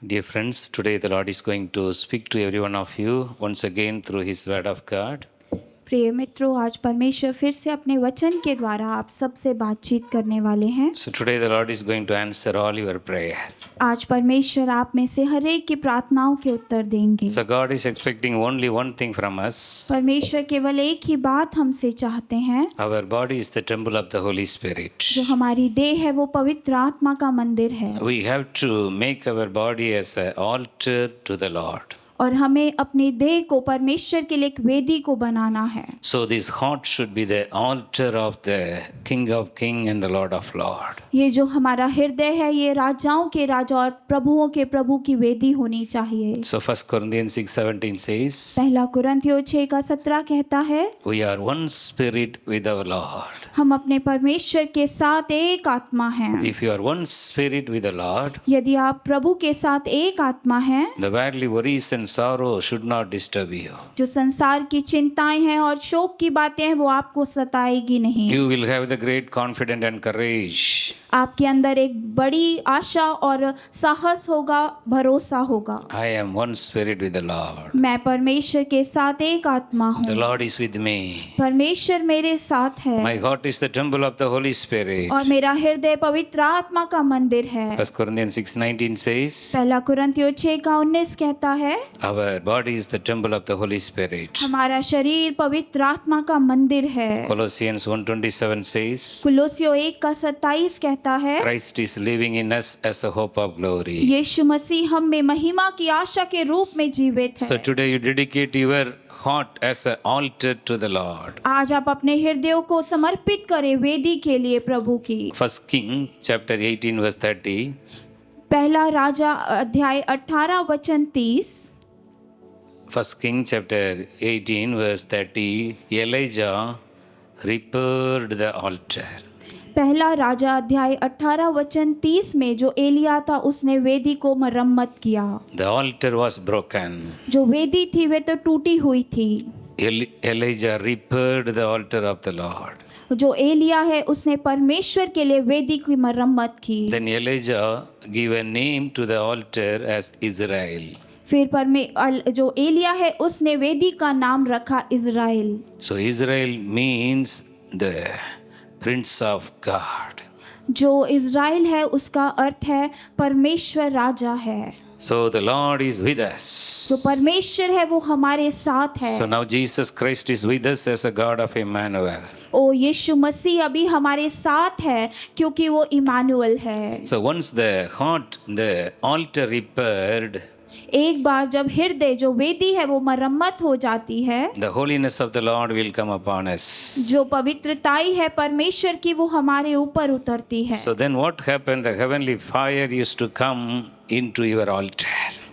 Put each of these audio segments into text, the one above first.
Dear friends, today the Lord is going to speak to every one of you once again through His Word of God. प्रिय मित्रों, आज परमेश्वर फिर से अपने वचन के द्वारा आप सबसे बातचीत करने वाले हैं। So today the Lord is going to answer all your prayer. आज परमेश्वर आप में से हर एक की प्रार्थनाओं के उत्तर देंगे। So God is expecting only one thing from us. परमेश्वर केवल एक ही बात हमसे चाहते हैं। Our body is the temple of the Holy Spirit. जो हमारी देह है वो पवित्र आत्मा का मंदिर है We have to make our body as an altar to the Lord. और हमें अपनी देह को परमेश्वर के लिए एक वेदी को बनाना है। So this heart should be the altar of the King of Kings and the Lord of Lords. ये जो हमारा हृदय है ये राजाओं के राजा और प्रभुओं के प्रभु की वेदी होनी चाहिए। So 1 Corinthians 6:17 says, पहला कुरिन्थियों 6:17 कहता है, we are one spirit with our Lord. हम अपने परमेश्वर के साथ एक आत्मा हैं। If you are one spirit with the Lord, यदि आप प्रभु के साथ एक आत्मा हैं, the worldly worries and sorrow should not disturb you. जो संसार की चिंताएं हैं और शोक की बातें हैं वो आपको सताएगी नहीं। You will have the great confidence and courage. आपके अंदर एक बड़ी आशा और साहस होगा, भरोसा होगा। I am one spirit with the Lord. मैं परमेश्वर के साथ एक आत्मा The हूँ। Lord is with me. परमेश्वर मेरे साथ है My heart is the temple of the Holy Spirit. और मेरा हृदय पवित्र आत्मा का मंदिर है। 1 Corinthians 6:19 says, पहला कुरिन्थियों 6:19 कहता है, our body is the temple of the Holy Spirit. हमारा शरीर पवित्र आत्मा का मंदिर है। Colossians 1:27 says, कुलोसियों 1:27 कहता है, Christ is living in us as a hope of glory. यीशु मसीह हम में महिमा की आशा के रूप में जीवित So है। today you dedicate your heart as an altar to the Lord. आज आप अपने हृदयों को समर्पित करें वेदी के लिए प्रभु की। 1 King chapter 18 verse 30. पहला राजा अध्याय 18 वचन 30। 1 King chapter 18 verse 30. Elijah repaired the altar. पहला राजा अध्याय 18 वचन 30 में जो एलिया था उसने वेदी को मरम्मत किया। The altar was broken. जो वेदी थी वे तो टूटी हुई थी। Elijah repaired the altar of the Lord. जो एलिया है उसने परमेश्वर के लिए वेदी की मरम्मत की। Then Elijah gave a name to the altar as Israel. फिर जो एलिया है उसने वेदी का नाम रखा Israel. So Israel means the Prince of God. जो इज़राइल है उसका अर्थ है परमेश्वर राजा है। So the Lord is with us. जो परमेश्वर है वो हमारे साथ है। So now Jesus Christ is with us as a God of Emmanuel. ओ यीशु मसीह अभी हमारे साथ है क्योंकि वो इमानुएल है। So once the altar repaired, एक बार जब हृदय जो वेदी है वो मरम्मत हो जाती है, the holiness of the Lord will come upon us. जो पवित्रताई है परमेश्वर की वो हमारे ऊपर उतरती है। So then what happened? The heavenly fire used to come into your altar.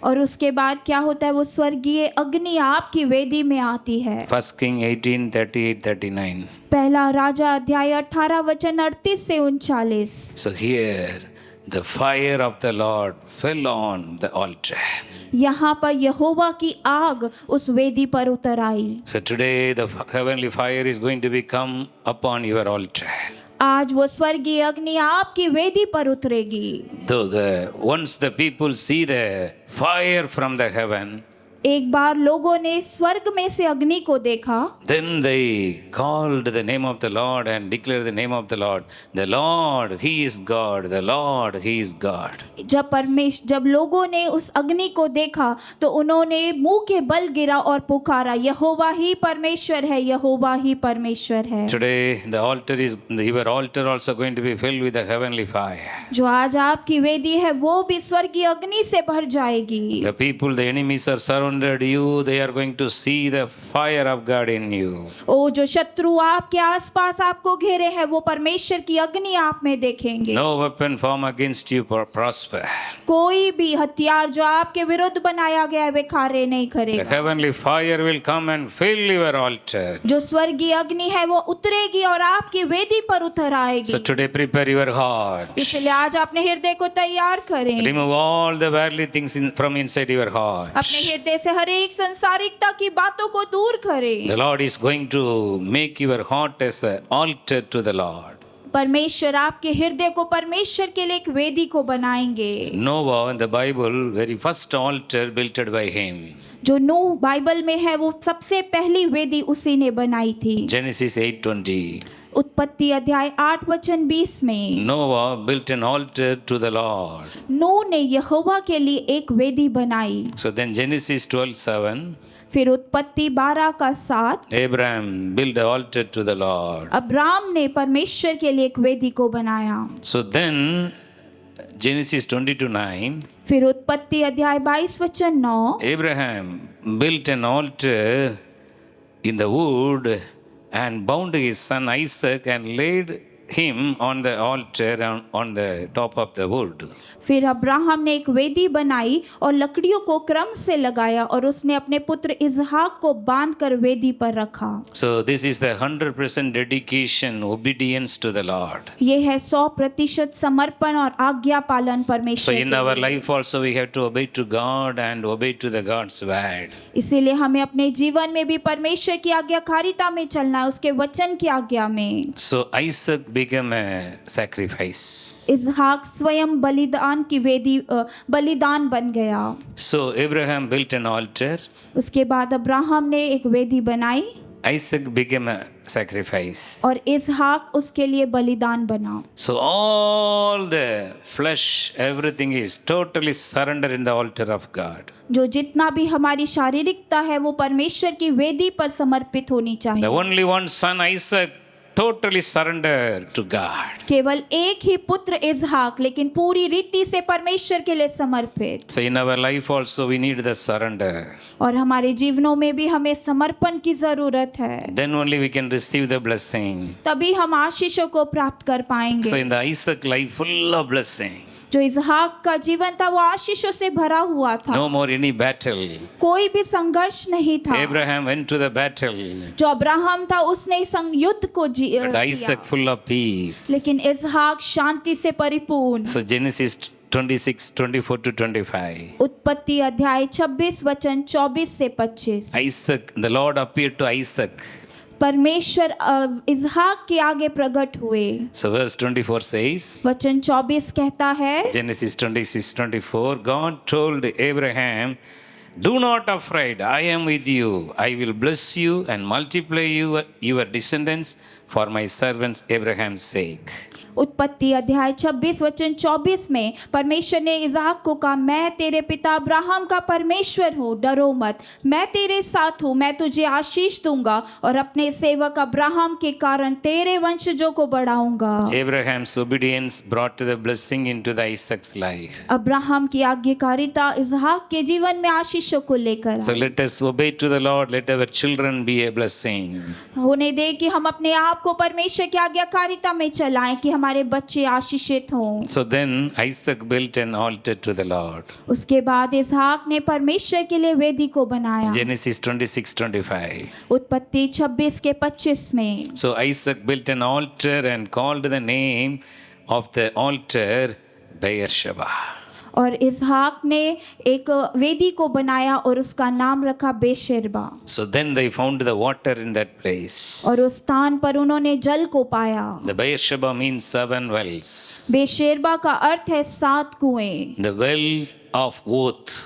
और उसके बाद क्या होता है, वो स्वर्गीय अग्नि आपकी वेदी में आती है। 1 King 18, 38, 39. पहला राजा अध्याय 18 वचन 38 से 39। So here the fire of the Lord fell on the altar. यहाँ पर यहोवा की आग उस वेदी पर उतर आई। So today the heavenly fire is going to be come upon your altar. आज वो स्वर्गीय अग्नि आपकी वेदी पर उतरेगी। Though once the people see the fire from the heaven, एक बार लोगों ने स्वर्ग में से अग्नि को देखा, then they called the name of the Lord and declared the name of the Lord. The Lord, He is God. The Lord, He is God. जब लोगों ने उस अग्नि को देखा तो उन्होंने मुंह के बल गिरा और पुकारा, यहोवा ही परमेश्वर है, यहोवा ही परमेश्वर है। Today your altar also going to be filled with the heavenly fire. जो आज आपकी वेदी है वो भी स्वर्गीय अग्नि से भर जाएगी। The people, the enemies are surrounded you, they are going to see the fire of God in you. ओ जो शत्रु आपके आसपास आपको घेरे हैं वो परमेश्वर की अग्नि आप में देखेंगे। No weapon formed against you prosper. कोई भी हथियार जो आपके विरुद्ध बनाया गया है वे कार्य नहीं The करेगा। heavenly fire will come and fill your altar. जो स्वर्गीय अग्नि है वो उतरेगी और आपकी वेदी पर उतर आएगी। So today prepare your heart. इसलिए आज अपने हृदय को तैयार करें। Remove all the worldly things from inside your heart. अपने हृदय से हर एक संसारिकता की बातों को दूर करें। The Lord is going to make your heart as an altar to the Lord. परमेश्वर आपके हृदय को परमेश्वर के लिए एक वेदी को बनाएंगे। Noah in the Bible, very first altar built by him. जो नूह बाइबल में है वो सबसे पहली वेदी उसी ने बनाई थी। Genesis 8:20. उत्पत्ति अध्याय 8 वचन 20 में Noah built an altar to the Lord. नूह ने यहोवा के लिए एक वेदी बनाई। So then Genesis 12:7. फिर उत्पत्ति 12 का 7 Abraham built an altar to the Lord. Abram ने परमेश्वर के लिए एक वेदी को बनाया। So then Genesis 22:9. फिर उत्पत्ति अध्याय 22 वचन 9 Abraham built an altar in the wood and bound his son Isaac and laid him on the altar on the top of the wood. फिर अब्राहम ने एक वेदी बनाई और लकड़ियों को क्रम से लगाया और उसने अपने पुत्र इसहाक को बांधकर वेदी पर रखा। So this is the 100% dedication, obedience to the Lord. ये है 100% समर्पण और आज्ञा पालन So परमेश्वर in के our लिए। life also we have to obey to God and obey to the God's word. इसीलिए हमें अपने जीवन में भी परमेश्वर की आज्ञाकारिता में चलना है, उसके वचन की आज्ञा में। So Isaac became a sacrifice. इसहाक स्वयं बलिदान बन गया। So Abraham built an altar. उसके बाद अब्राहम ने एक वेदी बनाई Isaac became a sacrifice. और इसहाक उसके लिए बलिदान बना। So all the flesh, everything is totally surrendered in the altar of God. जो जितना भी हमारी शारीरिकता है वो परमेश्वर की वेदी पर समर्पित होनी The चाहिए। only one son Isaac totally surrendered to God. केवल एक ही पुत्र इसहाक लेकिन पूरी रीति से परमेश्वर के लिए समर्पित। So in our life also we need the surrender. और हमारे जीवनों में भी हमें समर्पण की जरूरत है, Then only we can receive the blessing. तभी हम आशीषों को प्राप्त कर So पाएंगे। in the Isaac life full of blessing. जो इसहाक का जीवन था वो आशीषों से भरा हुआ था, No more any battle. कोई भी संघर्ष नहीं था। Abraham went to the battle. जो अब्राहम था उसने युद्ध को But किया, Isaac full of peace. लेकिन इसहाक शांति से परिपूर्ण। So Genesis 26:24 to 25. उत्पत्ति अध्याय 26 वचन 24 से 25। Isaac, the Lord appeared to Isaac. परमेश्वर इसहाक के आगे प्रकट हुए। So verse 24 says, वचन 24 कहता है, Genesis 26:24, God told Abraham, do not afraid, I am with you. I will bless you and multiply your descendants for my servants Abraham's sake. उत्पत्ति अध्याय 26 वचन 24 में परमेश्वर ने इसहाक को कहा, मैं तेरे पिता अब्राहम का परमेश्वर हूँ, डरो मत, मैं तेरे साथ हूँ, मैं तुझे आशीष दूंगा और अपने सेवक अब्राहम के कारण तेरे वंशजों को बढ़ाऊंगा। Abraham's obedience brought the blessing into the Isaac's life. Abraham की आज्ञाकारिता इसहाक के जीवन में आशीषों को लेकर So I. let us obey to the Lord, let our children be a blessing. होने दे कि हम अपने आप को परमेश्वर की आज्ञाकारिता में चलाएं कि हमारे बच्चे आशीषित हों। So then Isaac built an altar to the Lord. उसके बाद इसहाक ने परमेश्वर के लिए वेदी को बनाया। Genesis 26:25. उत्पत्ति 26 के 25 में So Isaac built an altar and called the name of the altar Beersheba. और इसहाक ने एक वेदी को बनाया और उसका नाम रखा बेशेरबा। So then they found the water in that place. और उस स्थान पर उन्होंने जल को पाया। The Beersheba means 7 wells. बेशेरबा का अर्थ है 7 कुएं। The well of oath.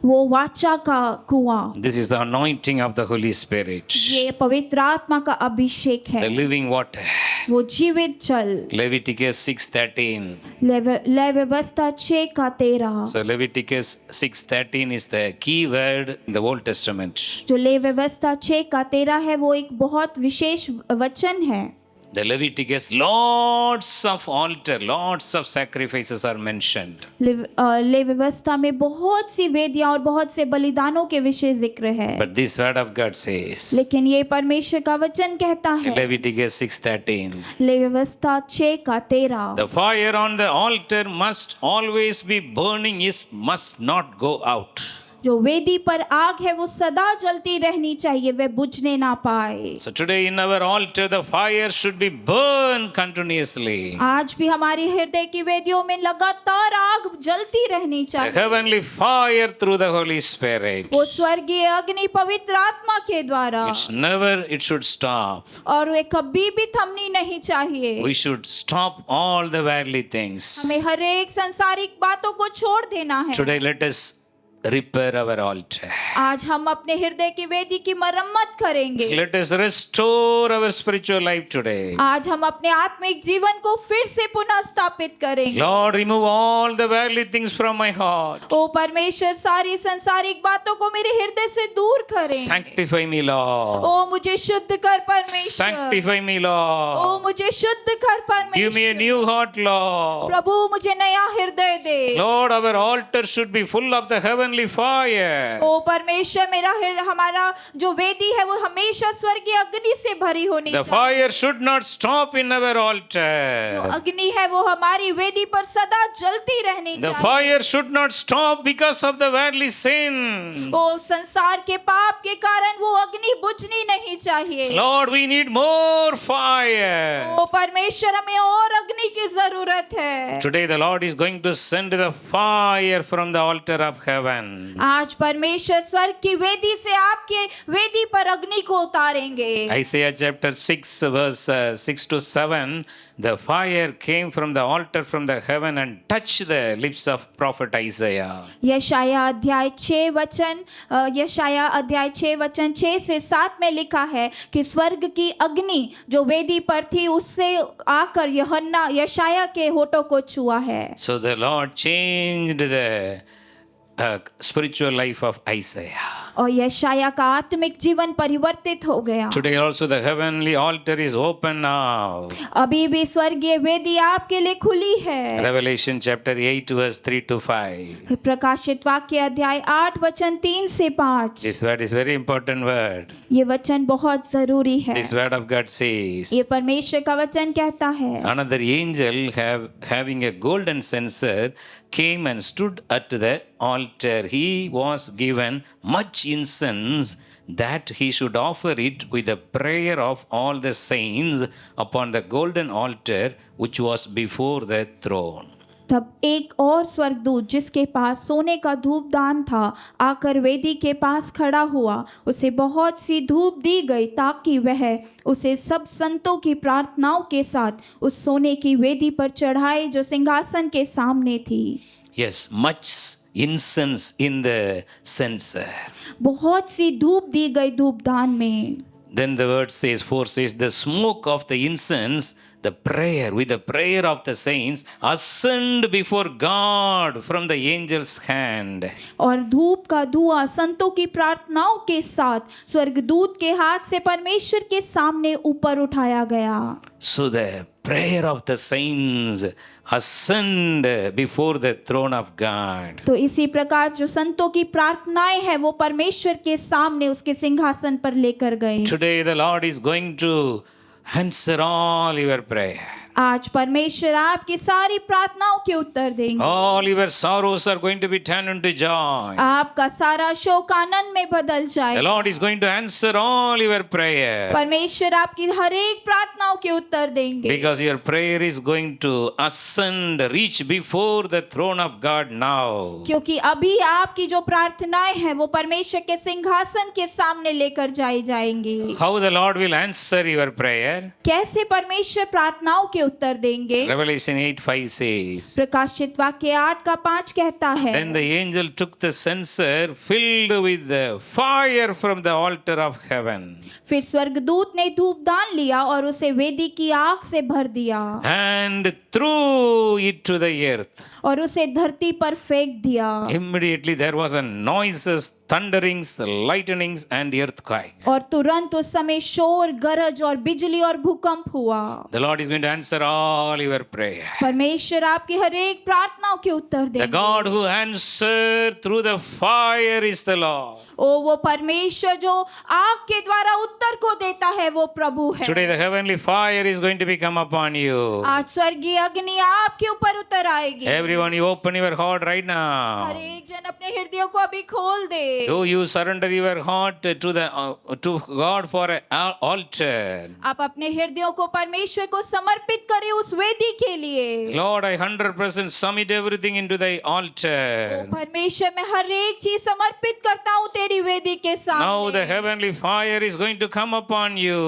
वो वाचा का कुआं। This is the anointing of the Holy Spirit. ये पवित्र आत्मा का अभिषेक The है, living water. वो जीवित जल। Leviticus 6:13. लय व्यवस्था 6 का 13। So Leviticus 6:13 is the key word in the Old Testament. जो लय व्यवस्था 6 का 13 है वो एक बहुत विशेष वचन है। The Leviticus, lots of altar, lots of sacrifices are mentioned. लय व्यवस्था में बहुत सी वेदियां और बहुत से बलिदानों के विषय जिक्र है, But this word of God says, लेकिन ये परमेश्वर का वचन कहता है। Leviticus 6:13, लय व्यवस्था 6 का 13। the fire on the altar must always be burning, must not go out. जो वेदी पर आग है वो सदा जलती रहनी चाहिए, वे बुझने ना पाए। So today in our altar, the fire should be burned continuously. आज भी हमारी हृदय की वेदियों में लगातार आग जलती रहनी The चाहिए, heavenly fire through the Holy Spirit. वो स्वर्गीय अग्नि पवित्र आत्मा के द्वारा, It should stop. और वे कभी भी थमनी नहीं चाहिए। We should stop all the worldly things. हमें हर एक सांसारिक बातों को छोड़ देना है। Today let us repair our altar. आज हम अपने हृदय की वेदी की मरम्मत करेंगे। Let us restore our spiritual life today. आज हम अपने आत्मिक जीवन को फिर से पुनः स्थापित करेंगे। Lord, remove all the worldly things from my heart. ओ परमेश्वर, सारी सांसारिक बातों को मेरे हृदय से दूर करें। Sanctify me, Lord. ओ मुझे शुद्ध कर परमेश्वर। Sanctify me, Lord. ओ मुझे शुद्ध कर परमेश्वर। Give me a new heart, Lord. प्रभु मुझे नया हृदय दे। Lord, our altar should be full of the heavenly fire. ओ परमेश्वर, हमारा जो वेदी है वो हमेशा स्वर्गीय अग्नि से भरी होनी The चाहिए। fire should not stop in our जो altar. अग्नि है वो हमारी वेदी पर सदा जलती रहनी The चाहिए। fire should not stop because of the worldly sin. ओ संसार के पाप के कारण वो अग्नि बुझनी नहीं चाहिए। Lord, we need more fire. ओ परमेश्वर, हमें और अग्नि की जरूरत है। Today the Lord is going to send the fire from the altar of heaven. आज परमेश्वर स्वर्ग की वेदी से आपके वेदी पर अग्नि को उतारेंगे। Isaiah chapter 6 verse 6 to 7, the fire came from the altar from the heaven and touched the lips of prophet Isaiah. यशाया अध्याय 6 वचन 6 से 7 में लिखा है कि स्वर्ग की अग्नि जो वेदी पर थी उससे आकर यशाया के होठों को छुआ है। So the Lord changed the spiritual life of Isaiah. और यशाया का आत्मिक जीवन परिवर्तित हो गया। Today also the heavenly altar is open now. अभी भी स्वर्गीय वेदी आपके लिए खुली है। Revelation chapter 8 verse 3 to 5. प्रकाशित वाक्य अध्याय 8 वचन 3 से 5। This word is very important word. ये वचन बहुत जरूरी है। This word of God says, ये परमेश्वर का वचन कहता है। another angel having a golden censer came and stood at the altar. He was given much incense that he should offer it with the prayer of all the saints upon the golden altar which was before the throne. तब एक और स्वर्गदूत जिसके पास सोने का धूपदान था आकर वेदी के पास खड़ा हुआ। उसे बहुत सी धूप दी गई ताकि वह उसे सब संतों की प्रार्थनाओं के साथ उस सोने की वेदी पर चढ़ाए जो सिंहासन के सामने थी। Yes, much incense in the censer. बहुत सी धूप दी गई धूपदान में। Then the word says, 4 says, the smoke of the incense, the prayer, with the prayer of the saints, ascend before God from the angel's hand. और धूप का धुआं संतों की प्रार्थनाओं के साथ स्वर्गदूत के हाथ से परमेश्वर के सामने ऊपर उठाया गया। So the prayer of the saints ascend before the throne of God. तो इसी प्रकार जो संतों की प्रार्थनाएं हैं वो परमेश्वर के सामने उसके सिंहासन पर लेकर गए। Today the Lord is going to answer all your prayer. आज परमेश्वर आपकी सारी प्रार्थनाओं के उत्तर देंगे। All your sorrows are going to be turned into joy. आपका सारा शोक आनंद में बदल The जाए। Lord is going to answer all your prayer. परमेश्वर आपकी हर एक प्रार्थनाओं के उत्तर देंगे। Because your prayer is going to ascend, reach before the throne of God now. क्योंकि अभी आपकी जो प्रार्थनाएं हैं वो परमेश्वर के सिंहासन के सामने लेकर जाई जाएंगी। How the Lord will answer your prayer? कैसे परमेश्वर प्रार्थनाओं के उत्तर देंगे? Revelation 8:5 says, प्रकाशित वाक्य 8 का 5 कहता है। Then the angel took the censer filled with the fire from the altar of heaven फिर स्वर्गदूत ने धूपदान लिया और उसे वेदी की आग से भर दिया and threw it to the earth. और उसे धरती पर फेंक दिया। Immediately there was a noises, thunderings, lightnings and earthquake. और तुरंत उस समय शोर, गरज और बिजली और भूकंप हुआ। The Lord is going to answer all your prayer. परमेश्वर आपकी हर एक प्रार्थनाओं के उत्तर The देंगे। God who answered through the fire is the Lord. वो परमेश्वर जो आग के द्वारा उत्तर को देता है वो प्रभु है। Today the heavenly fire is going to be come upon you. आज स्वर्गीय अग्नि आपके ऊपर उतर आएगी। Every Everyone, you open your heart right now. हर एक जन अपने हृदयों को अभी खोल दे। Do you surrender your heart to God for an altar? आप अपने हृदयों को परमेश्वर को समर्पित करें उस वेदी के लिए। Lord, I 100% submit everything into thy altar. परमेश्वर मैं हर एक चीज समर्पित करता हूँ तेरी वेदी के Now the सामने। heavenly fire is going to come upon you.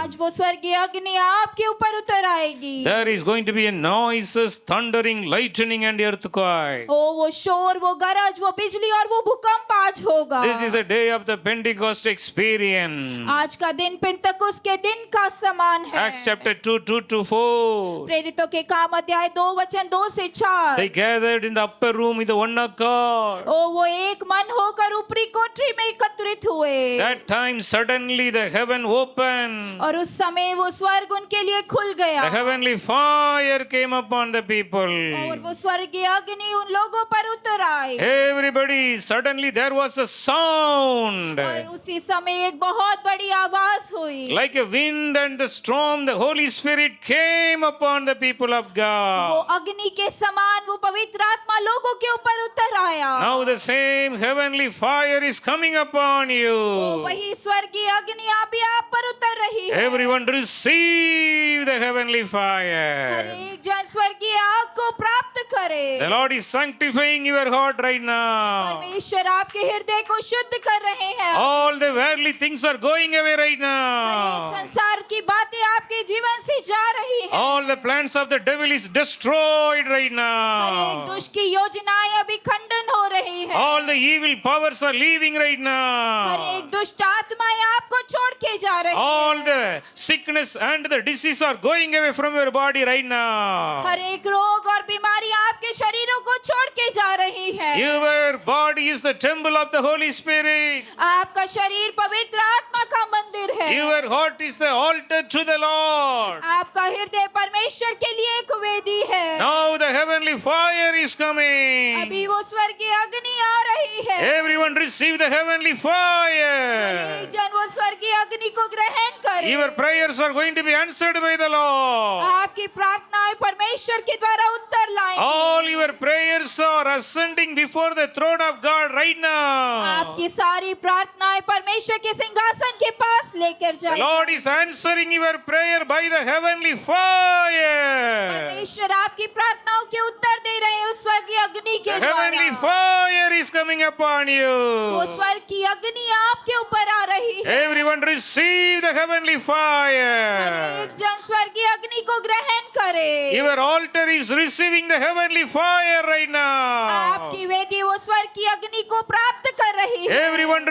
आज वो स्वर्गीय अग्नि आपके ऊपर उतर आएगी। There is going to be a noises, thundering, lightning and earthquake. ओ वो शोर, वो गरज, वो बिजली और वो भूकंप आज होगा। This is the day of the Pentecost experience. आज का दिन पिंतकुस्त के दिन का समान है। Acts chapter 2:2-4. प्रेरितों के काम अध्याय 2 वचन 2 से 4। They gathered in the upper room with the one accord. ओ वो एक मन होकर ऊपरी कोठरी में एकत्रित हुए। That time suddenly the heaven opened. और उस समय वो स्वर्ग उनके लिए खुल गया। The heavenly fire came upon the people. और वो स्वर्गीय अग्नि उन लोगों पर उतर आई। Everybody, suddenly there was a sound. और उसी समय एक बहुत बड़ी आवाज हुई। Like a wind and the storm, the Holy Spirit came upon the people of वो God. अग्नि के समान वो पवित्र आत्मा लोगों के ऊपर उतर आया। Now the same heavenly fire is coming upon वो you. वही स्वर्गीय अग्नि अभी आप पर उतर रही है। Everyone receive the heavenly her fire. एक जन स्वर्गीय आग को प्राप्त करे। The Lord is sanctifying your heart right now. परमेश्वर आपके हृदय को शुद्ध कर रहे हैं। All the worldly things are going away right हर एक now. संसार की बातें आपके जीवन से जा रही हैं। All the plans of the devil is destroyed right हर एक now. दुष्ट की योजनाएं अभी खंडन हो रही है। All the evil powers are leaving right her now. एक दुष्ट आत्माएं आपको छोड़ के जा रही All हैं। the sickness and the disease are going away from your body right now. हर एक रोग और बीमारी आपके शरीरों को छोड़ के जा रही है। Your body is the temple of the Holy Spirit. आपका शरीर पवित्र आत्मा का मंदिर है। Your heart is the altar to the Lord. आपका हृदय परमेश्वर के लिए एक वेदी है। Now the heavenly fire is coming. अभी वो स्वर्गीय अग्नि आ रही है। Everyone receive the heavenly एक fire. जन वो स्वर्गीय अग्नि को ग्रहण करे। Your prayers are going to be answered by the Lord. आपकी प्रार्थनाएं परमेश्वर के द्वारा उत्तर लाएंगी। All your prayers are ascending before the throne of God right now. आपकी सारी प्रार्थनाएं परमेश्वर के सिंहासन के पास लेकर The जाएंगी। Lord is answering your prayer by the heavenly fire. परमेश्वर आपकी प्रार्थनाओं के उत्तर दे रहे हैं उस स्वर्गीय अग्नि के The heavenly द्वारा। fire is coming upon वो you. स्वर्ग की अग्नि आपके ऊपर आ रही है। Everyone receive the heavenly fire. एक जन स्वर्गीय अग्नि को ग्रहण करे। Your altar is receiving the heavenly fire right now. आपकी वेदी वो स्वर्ग की अग्नि को प्राप्त कर रही है। Everyone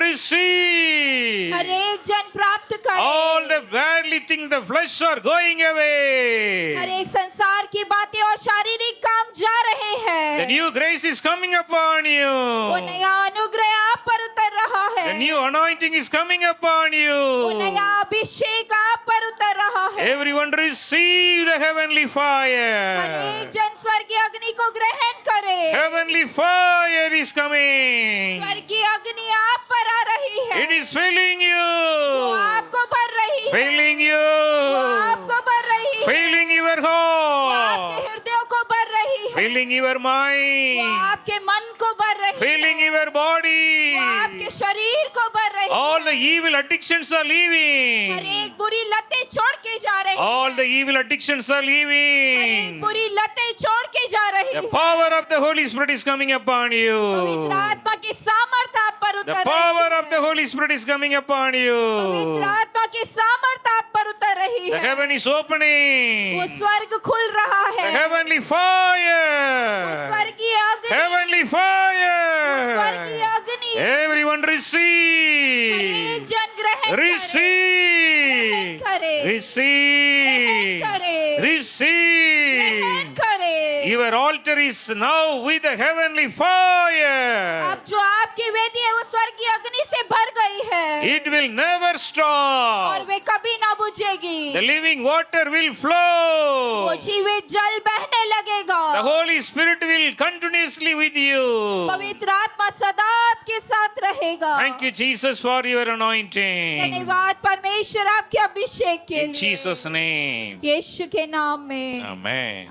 receive. हर एक जन प्राप्त करे। All the worldly things, the flesh are going her away. एक संसार की बातें और शारीरिक काम जा रहे The हैं। new grace is coming upon वो you. नया अनुग्रह आप पर उतर रहा The है। new anointing is coming upon वो you. नया अभिषेक आप पर उतर रहा है। Everyone receive the heavenly her fire. एक जन स्वर्गीय अग्नि को ग्रहण करे। Heavenly fire is coming. स्वर्गीय अग्नि आप पर आ रही है। It is filling वो you. आपको भर रही है। Filling वो you. आपको भर रही है। Filling your वो आपके heart. हृदयों को भर रही है। Filling your वो mind. आपके मन को भर रही है। Filling your body. वो आपके शरीर को भर रही है। All the evil addictions are her leaving. एक बुरी लतें छोड़ के जा रही है। All the evil addictions are हर एक leaving. बुरी लतें छोड़ के जा रही The है। power of the Holy Spirit is coming upon पवित्र you. आत्मा की सामर्थ आप पर The उतर power रही of the Holy Spirit is coming upon पवित्र you. आत्मा की सामर्थ आप पर उतर रही The है। heaven is वो opening. स्वर्ग खुल रहा The है। heavenly वो fire. स्वर्गीय अग्नि, Heavenly वो स्वर्गीय fire. अग्नि Everyone हर एक receive. जन ग्रहण Receive. करे। Receive. करे। ग्रहण Receive. करे। Your altar is now with the heavenly fire. अब जो आपकी वेदी है वो स्वर्गीय अग्नि से भर गई है It will never और stop. वे कभी ना बुझेगी। The living water will वो flow. जीवित जल बहने लगेगा। The Holy Spirit will continuously with you. पवित्र आत्मा सदा आपके साथ रहेगा। Thank you, Jesus, for your anointing. धन्यवाद परमेश्वर आपके अभिषेक के In लिए। Jesus' name. यीशु के नाम में Amen.